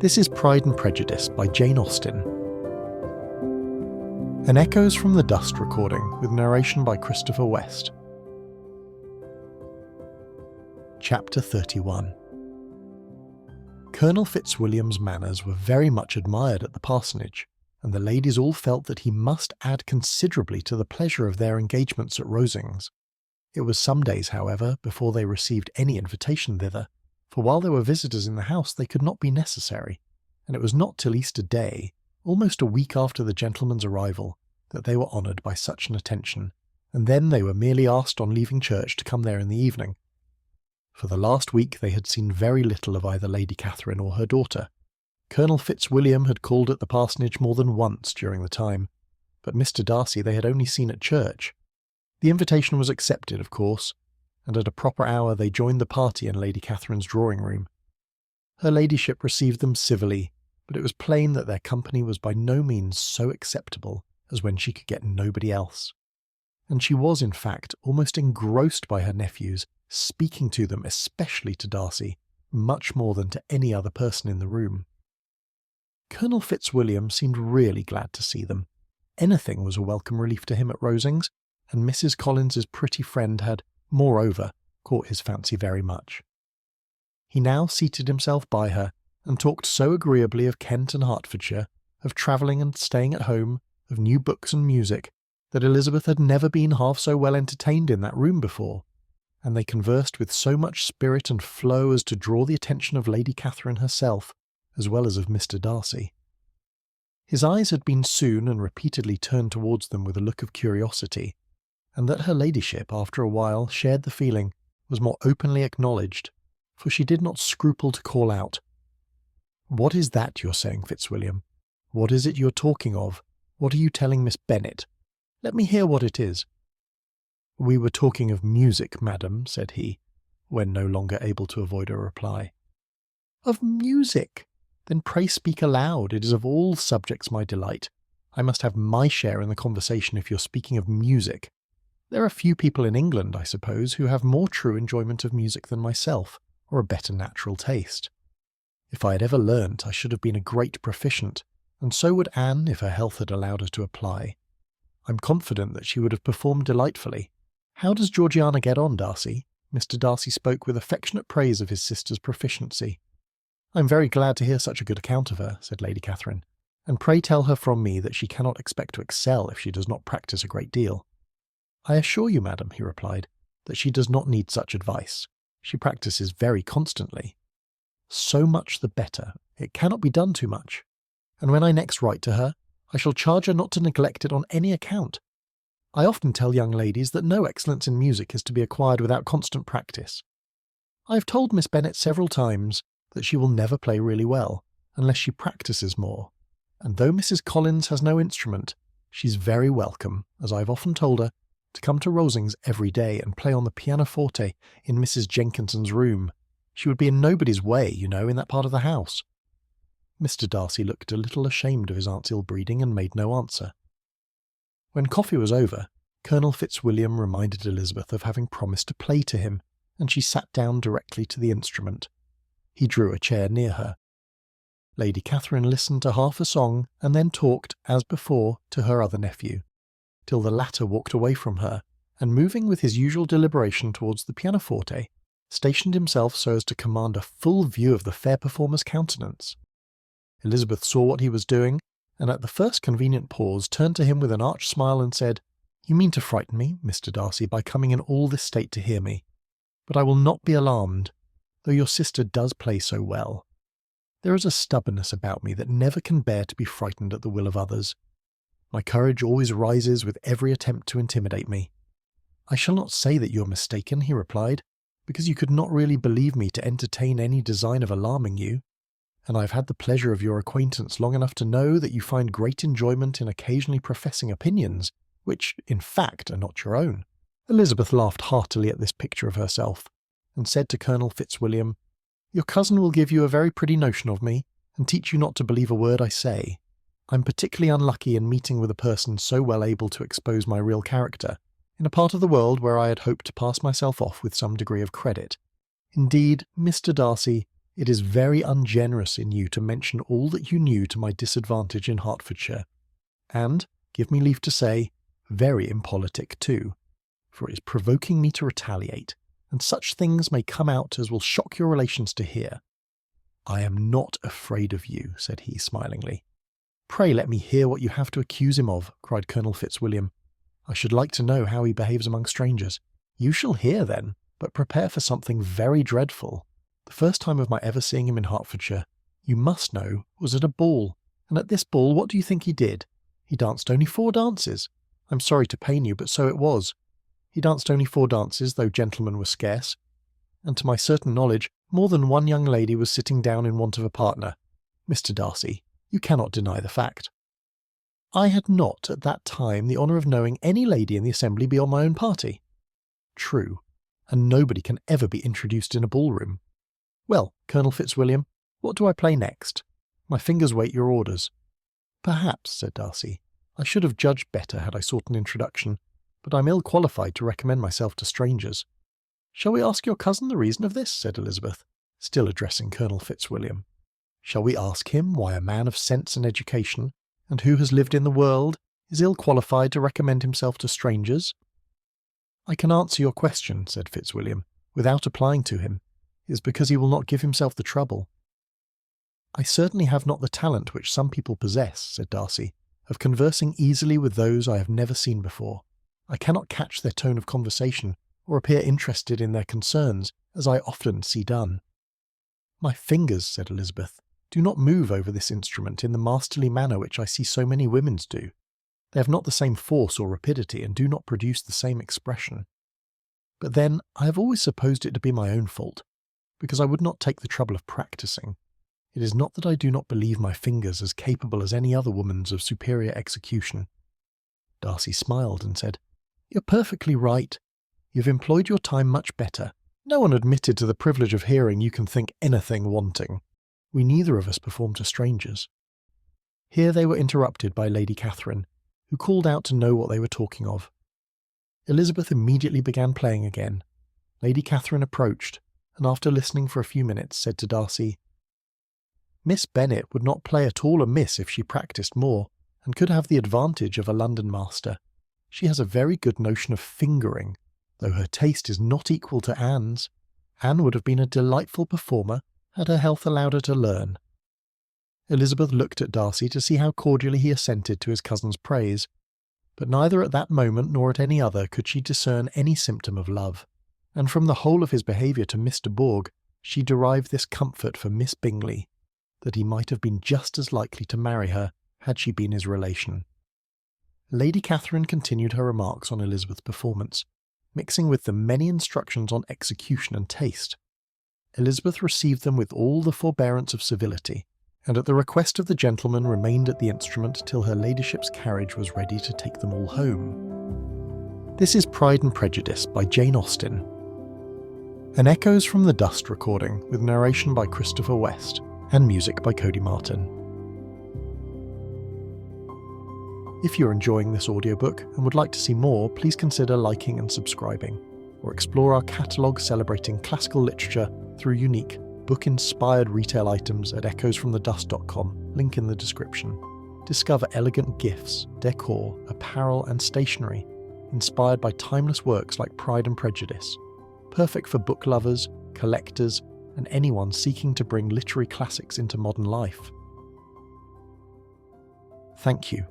This is Pride and Prejudice by Jane Austen. An Echoes from the Dust recording with narration by Christopher West. Chapter 31. Colonel Fitzwilliam's manners were very much admired at the parsonage, and the ladies all felt that he must add considerably to the pleasure of their engagements at Rosings. It was some days, however, before they received any invitation thither, for while there were visitors in the house they could not be necessary, and it was not till Easter Day, almost a week after the gentleman's arrival, that they were honoured by such an attention, and then they were merely asked on leaving church to come there in the evening. For the last week they had seen very little of either Lady Catherine or her daughter. Colonel Fitzwilliam had called at the parsonage more than once during the time, but Mr. Darcy they had only seen at church. The invitation was accepted, of course, and at a proper hour they joined the party in Lady Catherine's drawing-room. Her ladyship received them civilly, but it was plain that their company was by no means so acceptable as when she could get nobody else. And she was, in fact, almost engrossed by her nephews, speaking to them, especially to Darcy, much more than to any other person in the room. Colonel Fitzwilliam seemed really glad to see them. Anything was a welcome relief to him at Rosings, and Mrs. Collins's pretty friend had, moreover, caught his fancy very much. He now seated himself by her, and talked so agreeably of Kent and Hertfordshire, of travelling and staying at home, of new books and music, that Elizabeth had never been half so well entertained in that room before, and they conversed with so much spirit and flow as to draw the attention of Lady Catherine herself, as well as of Mr. Darcy. His eyes had been soon and repeatedly turned towards them with a look of curiosity, and that her ladyship, after a while, shared the feeling, was more openly acknowledged, for she did not scruple to call out, "What is that you're saying, Fitzwilliam? What is it you're talking of? What are you telling Miss Bennet? Let me hear what it is." "We were talking of music, madam," said he, when no longer able to avoid a reply. "Of music? Then pray speak aloud. It is of all subjects my delight. I must have my share in the conversation if you're speaking of music. There are few people in England, I suppose, who have more true enjoyment of music than myself, or a better natural taste. If I had ever learnt, I should have been a great proficient, and so would Anne if her health had allowed her to apply. I'm confident that she would have performed delightfully. How does Georgiana get on, Darcy?" Mr. Darcy spoke with affectionate praise of his sister's proficiency. "I'm very glad to hear such a good account of her," said Lady Catherine, "and pray tell her from me that she cannot expect to excel if she does not practise a great deal." "I assure you, madam," he replied, "that she does not need such advice. She practises very constantly." "So much the better. It cannot be done too much. And when I next write to her, I shall charge her not to neglect it on any account. I often tell young ladies that no excellence in music is to be acquired without constant practice. I have told Miss Bennet several times that she will never play really well, unless she practises more, and though Mrs. Collins has no instrument, she's very welcome, as I have often told her, to come to Rosings every day and play on the pianoforte in Mrs. Jenkinson's room. She would be in nobody's way, you know, in that part of the house." Mr. Darcy looked a little ashamed of his aunt's ill-breeding and made no answer. When coffee was over, Colonel Fitzwilliam reminded Elizabeth of having promised to play to him, and she sat down directly to the instrument. He drew a chair near her. Lady Catherine listened to half a song and then talked, as before, to her other nephew, till the latter walked away from her, and moving with his usual deliberation towards the pianoforte, stationed himself so as to command a full view of the fair performer's countenance. Elizabeth saw what he was doing, and at the first convenient pause turned to him with an arch smile and said, "You mean to frighten me, Mr. Darcy, by coming in all this state to hear me. But I will not be alarmed, though your sister does play so well. There is a stubbornness about me that never can bear to be frightened at the will of others. My courage always rises with every attempt to intimidate me." "I shall not say that you are mistaken," he replied, "because you could not really believe me to entertain any design of alarming you, and I have had the pleasure of your acquaintance long enough to know that you find great enjoyment in occasionally professing opinions, which, in fact, are not your own." Elizabeth laughed heartily at this picture of herself, and said to Colonel Fitzwilliam, "Your cousin will give you a very pretty notion of me, and teach you not to believe a word I say. I'm particularly unlucky in meeting with a person so well able to expose my real character, in a part of the world where I had hoped to pass myself off with some degree of credit. Indeed, Mr. Darcy, It is very ungenerous in you to mention all that you knew to my disadvantage in Hertfordshire, and, give me leave to say, very impolitic too, for it is provoking me to retaliate, and such things may come out as will shock your relations to hear. I am not afraid of you, said he smilingly. Pray let me hear what you have to accuse him of, cried Colonel Fitzwilliam. I should like to know how he behaves among strangers. You shall hear then, but prepare for something very dreadful. The first time of my ever seeing him in Hertfordshire, you must know, was at a ball, and at this ball what do you think he did? He danced only 4 dances. I'm sorry to pain you, but so it was. He danced only 4 dances, though gentlemen were scarce, and to my certain knowledge, more than one young lady was sitting down in want of a partner. Mr. Darcy, you cannot deny the fact. I had not, at that time, the honour of knowing any lady in the assembly beyond my own party. True, and nobody can ever be introduced in a ballroom. Well, Colonel Fitzwilliam, what do I play next? My fingers wait your orders. Perhaps, said Darcy, I should have judged better had I sought an introduction, but I'm ill qualified to recommend myself to strangers. Shall we ask your cousin the reason of this? Said Elizabeth, still addressing Colonel Fitzwilliam. Shall we ask him why a man of sense and education, and who has lived in the world, is ill qualified to recommend himself to strangers? I can answer your question, said Fitzwilliam, without applying to him. It is because he will not give himself the trouble. I certainly have not the talent which some people possess, said Darcy, of conversing easily with those I have never seen before. I cannot catch their tone of conversation, or appear interested in their concerns, as I often see done. My fingers, said Elizabeth, do not move over this instrument in the masterly manner which I see so many women's do. They have not the same force or rapidity, and do not produce the same expression. But then I have always supposed it to be my own fault, because I would not take the trouble of practising. It is not that I do not believe my fingers as capable as any other woman's of superior execution. Darcy smiled and said, You're perfectly right. You've employed your time much better. No one admitted to the privilege of hearing you can think anything wanting. We neither of us perform to strangers. Here they were interrupted by Lady Catherine, who called out to know what they were talking of. Elizabeth immediately began playing again. Lady Catherine approached, and after listening for a few minutes said to Darcy, Miss Bennet would not play at all amiss if she practised more, and could have the advantage of a London master. She has a very good notion of fingering, though her taste is not equal to Anne's. Anne would have been a delightful performer had her health allowed her to learn. Elizabeth looked at Darcy to see how cordially he assented to his cousin's praise, but neither at that moment nor at any other could she discern any symptom of love, and from the whole of his behaviour to Mr. Bourg she derived this comfort for Miss Bingley, that he might have been just as likely to marry her had she been his relation. Lady Catherine continued her remarks on Elizabeth's performance, mixing with them many instructions on execution and taste. Elizabeth received them with all the forbearance of civility, and at the request of the gentleman remained at the instrument till her ladyship's carriage was ready to take them all home. This is Pride and Prejudice by Jane Austen. An Echoes from the Dust recording with narration by Christopher West and music by Cody Martin. If you're enjoying this audiobook and would like to see more, please consider liking and subscribing, or explore our catalogue celebrating classical literature through unique, book-inspired retail items at echoesfromthedust.com, link in the description. Discover elegant gifts, decor, apparel and stationery, inspired by timeless works like Pride and Prejudice, perfect for book lovers, collectors, and anyone seeking to bring literary classics into modern life. Thank you